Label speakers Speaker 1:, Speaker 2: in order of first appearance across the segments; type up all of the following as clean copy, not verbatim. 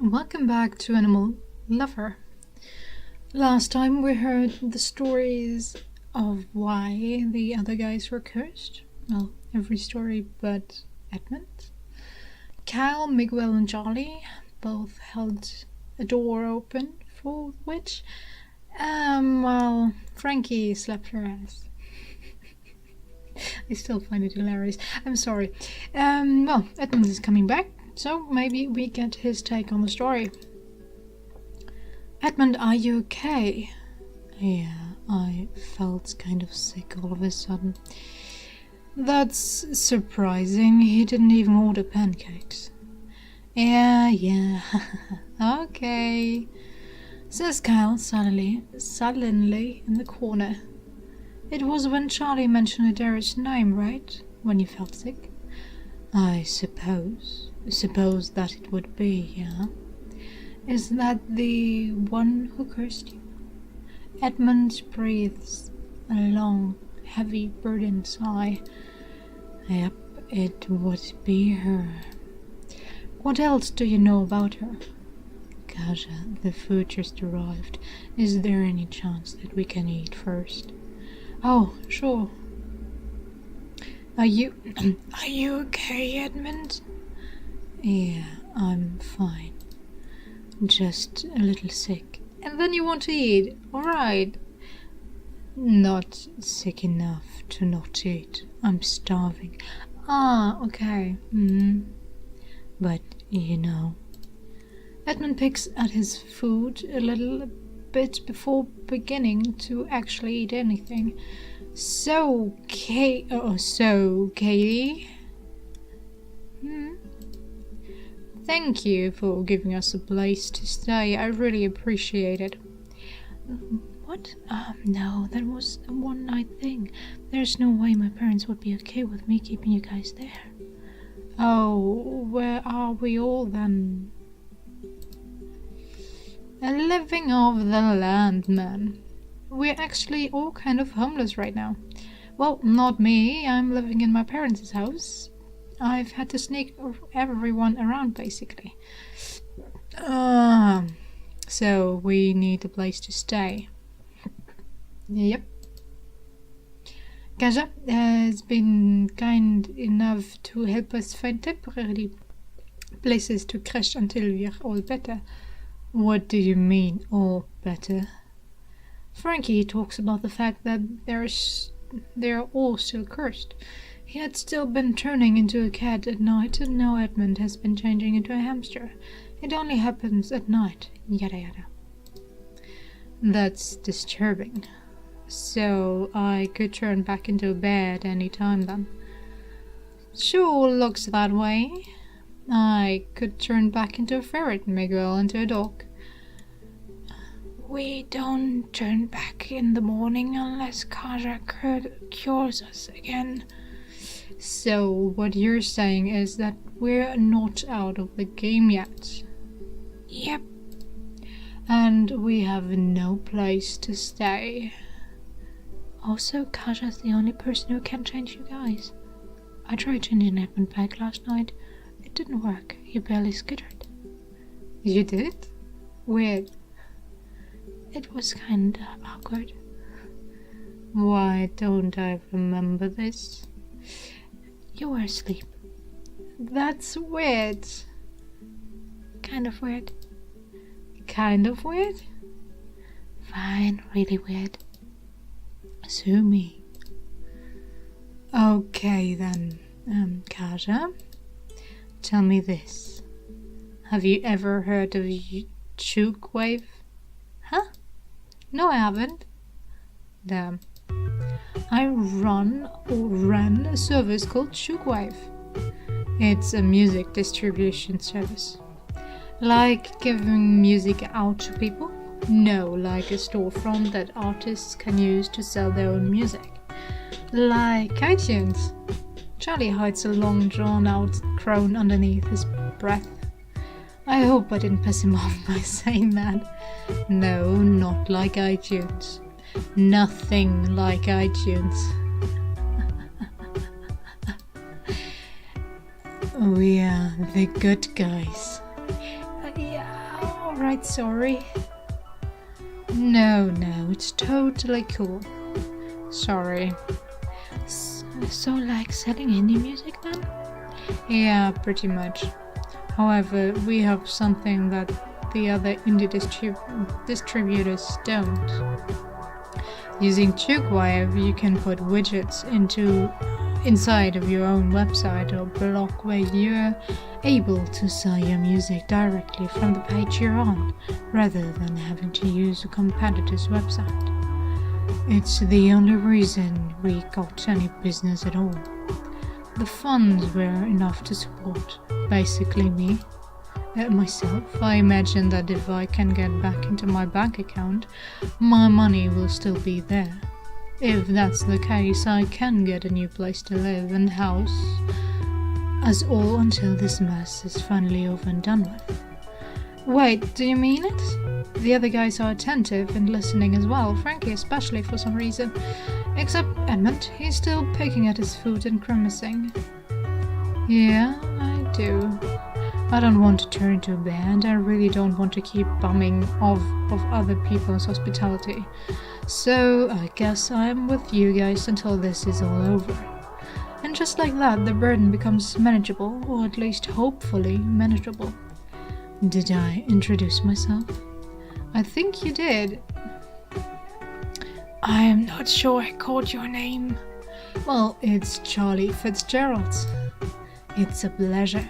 Speaker 1: Welcome back to Animal Lover. Last time we heard the stories of why the other guys were cursed. Well, every story but Edmund. Kyle, Miguel, and Charlie both held a door open for the witch, while Frankie slapped her ass. I still find it hilarious. I'm sorry. Well, Edmund is coming back, so maybe we get his take on the story. Edmund, are you okay? Yeah, I felt kind of sick all of a sudden. That's surprising. He didn't even order pancakes. Yeah. Okay, says Kyle sullenly in the corner. It was when Charlie mentioned Adara's name, right? When you felt sick? I suppose that it would be, yeah. Is that the one who cursed you? Edmund breathes a long, heavy, burdened sigh. Yep, it would be her. What else do you know about her? Kaja, the food just arrived. Is there any chance that we can eat first? Oh, sure. Are you okay, Edmund? Yeah, I'm fine. Just a little sick. And then you want to eat? Alright. Not sick enough to not eat. I'm starving. Ah, okay. But, Edmund picks at his food a little bit before beginning to actually eat anything. So, Katie? Thank you for giving us a place to stay. I really appreciate it. What? No, that was a one-night thing. There's no way my parents would be okay with me keeping you guys there. Oh, where are we all then? Living off the land, man. We're actually all kind of homeless right now. Well, not me. I'm living in my parents' house. I've had to sneak everyone around, basically. So we need a place to stay. Yep. Kaja has been kind enough to help us find temporary places to crash until we're all better. What do you mean, all better? Frankie talks about the fact that they're all still cursed. He had still been turning into a cat at night, and now Edmund has been changing into a hamster. It only happens at night, yada yada. That's disturbing. So I could turn back into a bear at any time then? Sure looks that way. I could turn back into a ferret and Miguel into a dog. We don't turn back in the morning unless Kaja cures us again. So what you're saying is that we're not out of the game yet? Yep. And we have no place to stay. Also, Kaja's the only person who can change you guys. I tried changing Edmund back last night. It didn't work. He barely skittered. You did? Weird. It was kinda awkward. Why don't I remember this? You were asleep. That's weird. Kind of weird. Kind of weird? Fine, really weird. Sue me. Okay then, Kaja. Tell me this. Have you ever heard of Shockwave? Huh? No, I haven't. Damn. I ran a service called Shockwave. It's a music distribution service. Like giving music out to people? No, like a storefront that artists can use to sell their own music. Like iTunes. Charlie hides a long drawn-out groan underneath his breath. I hope I didn't piss him off by saying that. No, not like iTunes. Nothing like iTunes. We are the good guys. Yeah, Alright, sorry. No, it's totally cool. Sorry. So like selling indie music then? Yeah, pretty much. However, we have something that the other indie distributors don't. Using Jukewire, you can put widgets inside of your own website or blog where you're able to sell your music directly from the page you're on, rather than having to use a competitor's website. It's the only reason we got any business at all. The funds were enough to support, basically me. Myself. I imagine that if I can get back into my bank account, my money will still be there. If that's the case, I can get a new place to live and house us all until this mess is finally over and done with. Wait, do you mean it? The other guys are attentive and listening as well, Frankie especially for some reason. Except Edmund, he's still picking at his food and grimacing. Yeah, I do. I don't want to turn into a band. I really don't want to keep bumming off of other people's hospitality. So I guess I'm with you guys until this is all over. And just like that, the burden becomes manageable, or at least hopefully manageable. Did I introduce myself? I think you did. I am not sure I caught your name. Well, it's Charlie Fitzgerald. It's a pleasure.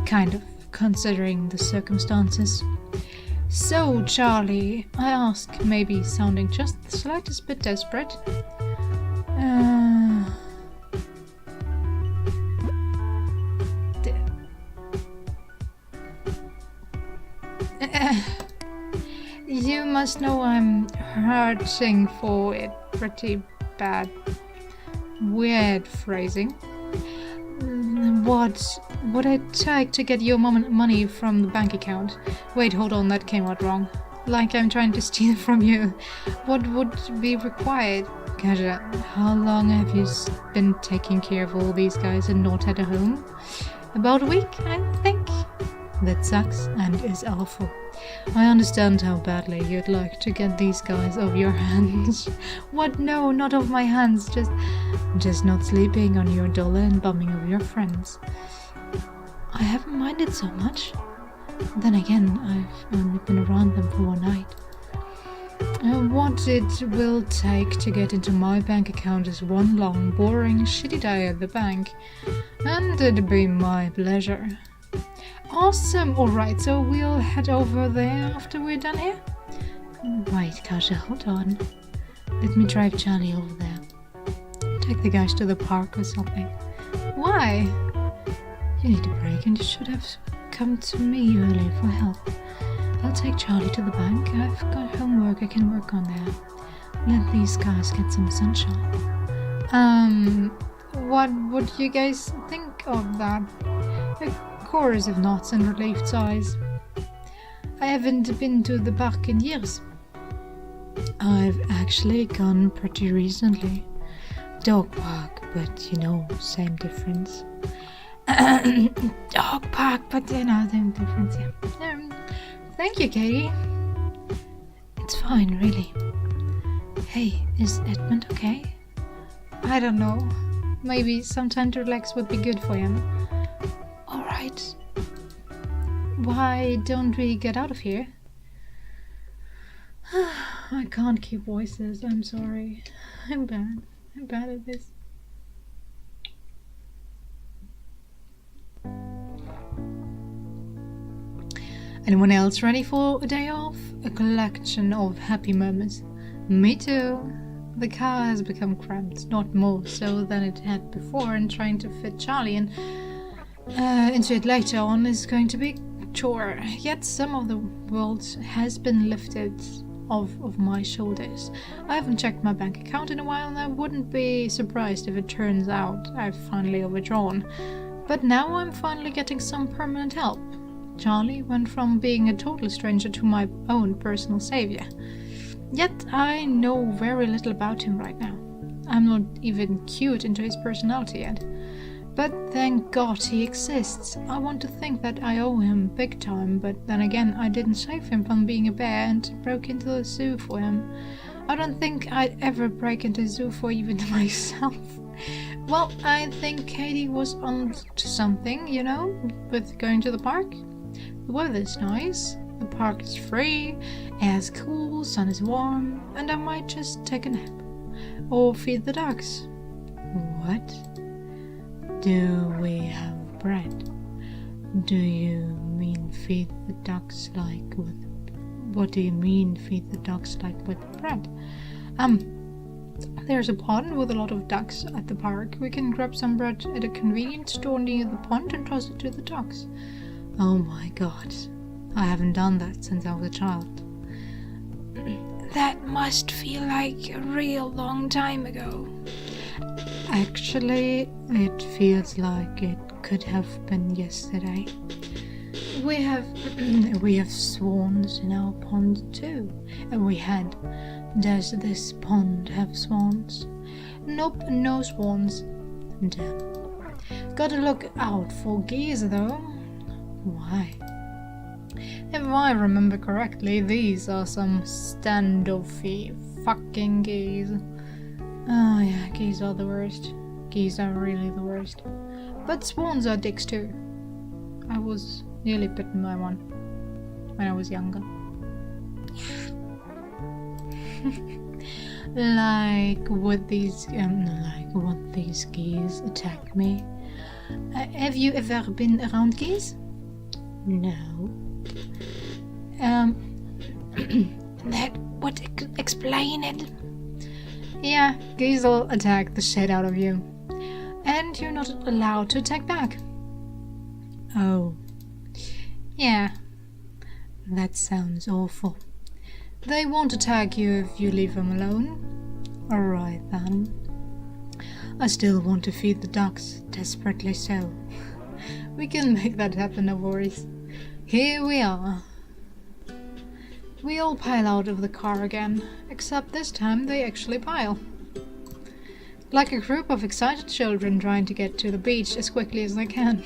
Speaker 1: Kind of, considering the circumstances. So, Charlie, I ask, maybe sounding just the slightest bit desperate. You must know I'm hurting for it pretty bad. Weird phrasing. What would it take to get your money from the bank account? Wait, hold on, that came out wrong. Like I'm trying to steal from you. What would be required? Kaja, how long have you been taking care of all these guys and not at a home? About a week, I think. That sucks and is awful. I understand how badly you'd like to get these guys off your hands. What? No, not off my hands. Just not sleeping on your dollar and bumming of your friends. I haven't minded so much. Then again, I've only been around them for one night. What it will take to get into my bank account is one long, boring, shitty day at the bank. And it'd be my pleasure. Awesome! Alright, so we'll head over there after we're done here? Wait, Kasia, hold on. Let me drive Charlie over there. Take the guys to the park or something. Why? You need a break and you should have come to me earlier for help. I'll take Charlie to the bank. I've got homework I can work on there. Let these guys get some sunshine. What would you guys think of that? A chorus of nods and relieved sighs. I haven't been to the park in years. I've actually gone pretty recently. Dog park, but you know, same difference. Dog park, but you know, same difference, yeah. Thank you, Katie. It's fine, really. Hey, is Edmund okay? I don't know. Maybe some time to relax would be good for him. Alright. Why don't we get out of here? I can't keep voices, I'm sorry. I'm bad at this. Anyone else ready for a day off? A collection of happy moments. Me too. The car has become cramped, not more so than it had before, and trying to fit Charlie into it later on is going to be a chore. Yet some of the world has been lifted off of my shoulders. I haven't checked my bank account in a while, and I wouldn't be surprised if it turns out I've finally overdrawn. But now I'm finally getting some permanent help. Charlie went from being a total stranger to my own personal savior. Yet I know very little about him right now. I'm not even cued into his personality yet. But thank God he exists. I want to think that I owe him big time, but then again, I didn't save him from being a bear and broke into the zoo for him. I don't think I'd ever break into a zoo for even myself. Well, I think Katie was on to something, with going to the park. The weather's nice, the park is free, air's cool, sun is warm, and I might just take a nap. Or feed the ducks. What? Do we have bread? Do you mean feed the ducks like with... What do you mean feed the ducks like with bread? There's a pond with a lot of ducks at the park. We can grab some bread at a convenience store near the pond and toss it to the ducks. Oh my god. I haven't done that since I was a child.
Speaker 2: That must feel like a real long time ago.
Speaker 1: Actually, it feels like it could have been yesterday. We have swans in our pond too. And we had. Does this pond have swans? Nope, no swans. Damn. Gotta look out for geese though. Why? If I remember correctly, these are some standoffy fucking geese. Oh yeah, geese are the worst. Geese are really the worst. But swans are dicks too. I was nearly bitten by one when I was younger. Would these geese attack me? Have you ever been around geese? No.
Speaker 2: That would explain it.
Speaker 1: Yeah, geese will attack the shit out of you. And you're not allowed to attack back. Oh. Yeah. That sounds awful. They won't attack you if you leave them alone. Alright then. I still want to feed the ducks, desperately so. We can make that happen, no worries. Here we are. We all pile out of the car again, except this time they actually pile. Like a group of excited children trying to get to the beach as quickly as they can.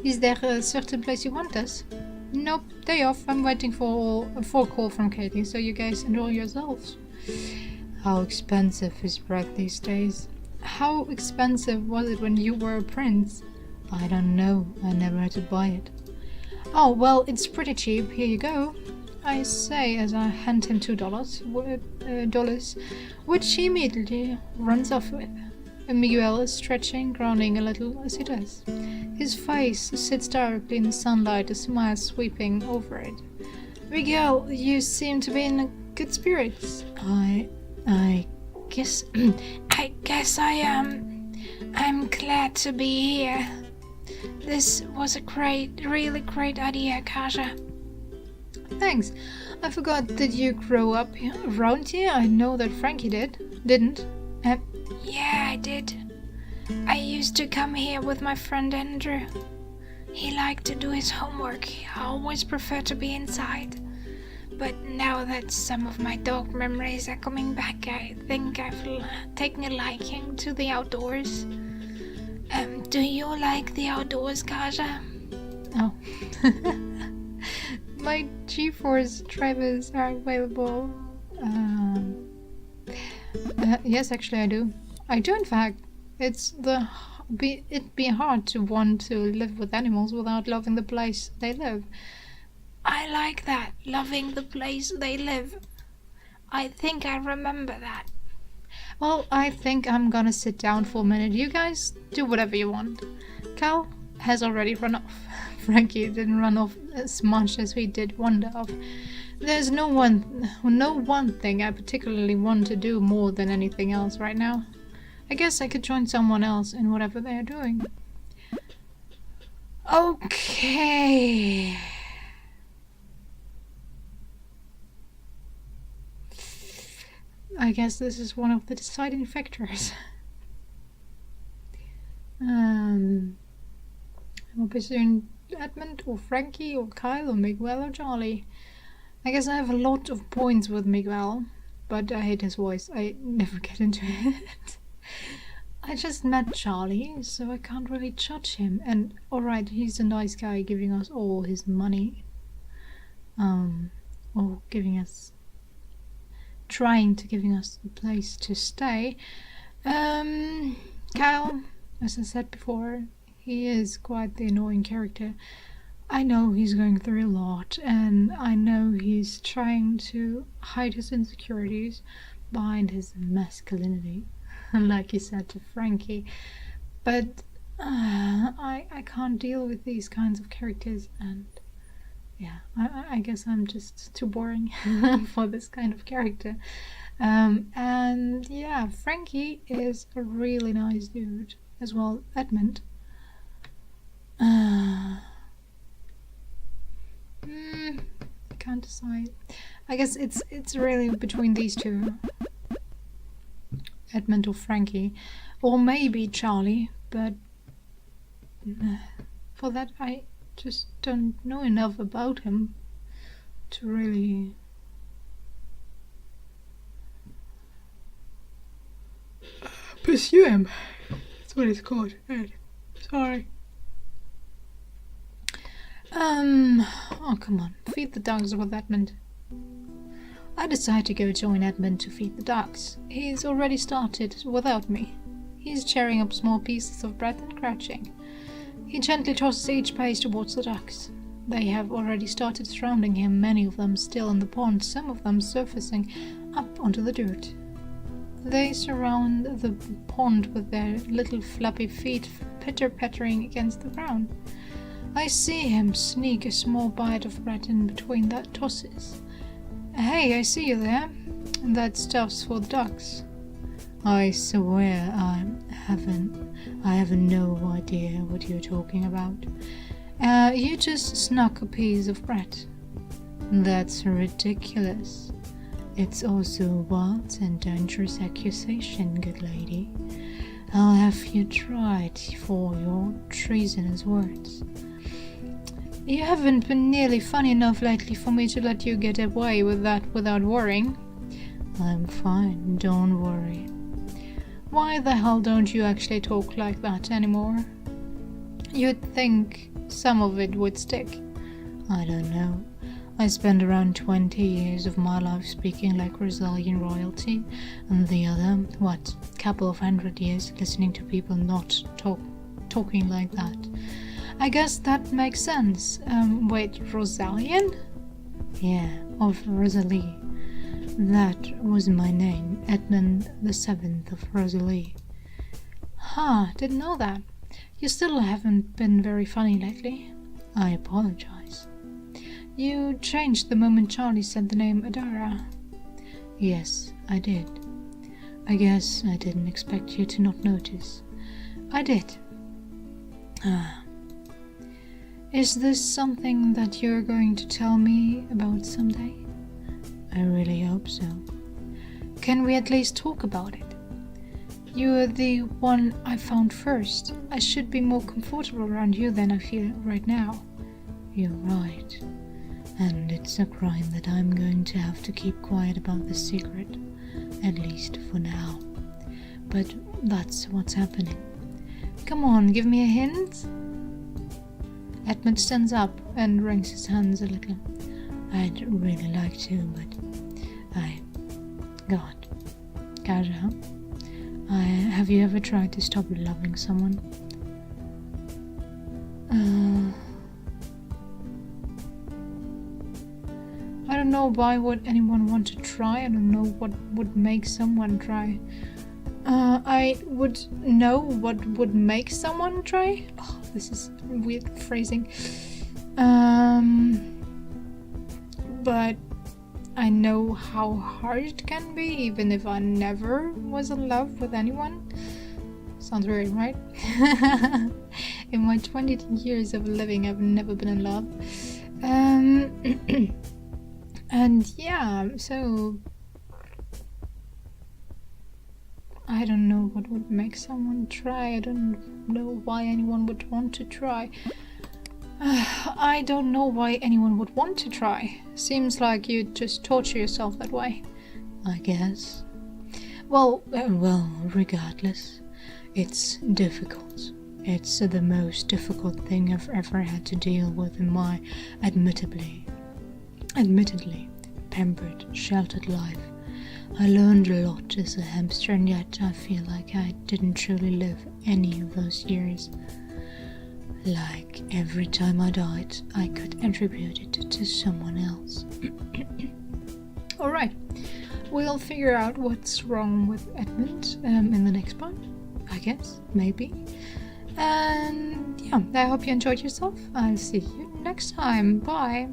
Speaker 1: Is there a certain place you want us? Nope, day off. I'm waiting for a phone call from Katie, so you guys enjoy yourselves. How expensive is bread these days? How expensive was it when you were a prince? I don't know. I never had to buy it. Oh, well, it's pretty cheap. Here you go. I say as I hand him $2, which he immediately runs off with. Miguel is stretching, groaning a little as he does. His face sits directly in the sunlight, a smile sweeping over it. Miguel, you seem to be in good spirits. I guess...
Speaker 2: I guess I am. I'm glad to be here. This was a really great idea, Kaja.
Speaker 1: Thanks. I forgot, did you grow up around here? I know that Frankie didn't.
Speaker 2: Yeah, I did. I used to come here with my friend Andrew. He liked to do his homework. I always preferred to be inside. But now that some of my dog memories are coming back, I think I've taken a liking to the outdoors. Do you like the outdoors, Kaja?
Speaker 1: Oh. My GeForce drivers are available. Yes, actually I do. I do, in fact. It'd be hard to want to live with animals without loving the place they live.
Speaker 2: I like that, loving the place they live. I think I remember that.
Speaker 1: Well, I think I'm gonna sit down for a minute. You guys do whatever you want. Cal has already run off. Frankie didn't run off as much as we did wander off. There's no one thing I particularly want to do more than anything else right now. I guess I could join someone else in whatever they are doing. Okay. I guess this is one of the deciding factors. I'll be soon Edmund or Frankie or Kyle or Miguel or Charlie. I guess I have a lot of points with Miguel, but I hate his voice. I never get into it. I just met Charlie, so I can't really judge him. And alright, he's a nice guy giving us all his money. Or trying to giving us a place to stay. Kyle, as I said before, he is quite the annoying character. I know he's going through a lot, and I know he's trying to hide his insecurities behind his masculinity, like he said to Frankie. But I can't deal with these kinds of characters, and yeah, I guess I'm just too boring for this kind of character. And yeah, Frankie is a really nice dude as well. Edmund. I can't decide. I guess it's really between these two, Edmund or Frankie, or maybe Charlie. But for that, I just don't know enough about him to really pursue him. That's what it's called. Ed. Sorry. Oh, come on. Feed the dogs with Edmund. I decide to go join Edmund to feed the dogs. He's already started without me. He's tearing up small pieces of bread and crouching. He gently tosses each piece towards the ducks. They have already started surrounding him, many of them still in the pond, some of them surfacing up onto the dirt. They surround the pond with their little flappy feet pitter-pattering against the ground. I see him sneak a small bite of bread in between the tosses. Hey, I see you there. That stuff's for the ducks. I swear I have no idea what you're talking about. You just snuck a piece of bread. That's ridiculous. It's also a wild and dangerous accusation, good lady. I'll have you tried for your treasonous words. You haven't been nearly funny enough lately for me to let you get away with that without worrying. I'm fine, don't worry. Why the hell don't you actually talk like that anymore? You'd think some of it would stick. I don't know. I spent around 20 years of my life speaking like Rosalian royalty, and the other, couple of 100 years listening to people not talking like that. I guess that makes sense. Wait, Rosalian? Yeah, of Rosalie. That was my name, Edmund the 7th of Rosalie. Didn't know that. You still haven't been very funny lately. I apologize. You changed the moment Charlie said the name Adara. Yes, I did. I guess I didn't expect you to not notice. I did. Is this something that you're going to tell me about someday? I really hope so. Can we at least talk about it? You're the one I found first. I should be more comfortable around you than I feel right now. You're right. And it's a crime that I'm going to have to keep quiet about the secret, at least for now. But that's what's happening. Come on, give me a hint. Edmund stands up and wrings his hands a little. I'd really like to, but God. Kaja, have you ever tried to stop loving someone? I don't know why would anyone want to try. I don't know what would make someone try. I would know what would make someone try. Oh, this is weird phrasing. But I know how hard it can be, even if I never was in love with anyone. Sounds weird, right? In my 20 years of living, I've never been in love. And yeah, so I don't know what would make someone try. I don't know why anyone would want to try. I don't know why anyone would want to try. Seems like you'd just torture yourself that way. I guess. Well, regardless. It's difficult. It's the most difficult thing I've ever had to deal with in my admittedly pampered, sheltered life. I learned a lot as a hamster, and yet I feel like I didn't truly live any of those years. Like every time I died, I could attribute it to someone else. Alright, we'll figure out what's wrong with Edmund in the next part, I guess, maybe. And yeah, I hope you enjoyed yourself. I'll see you next time. Bye.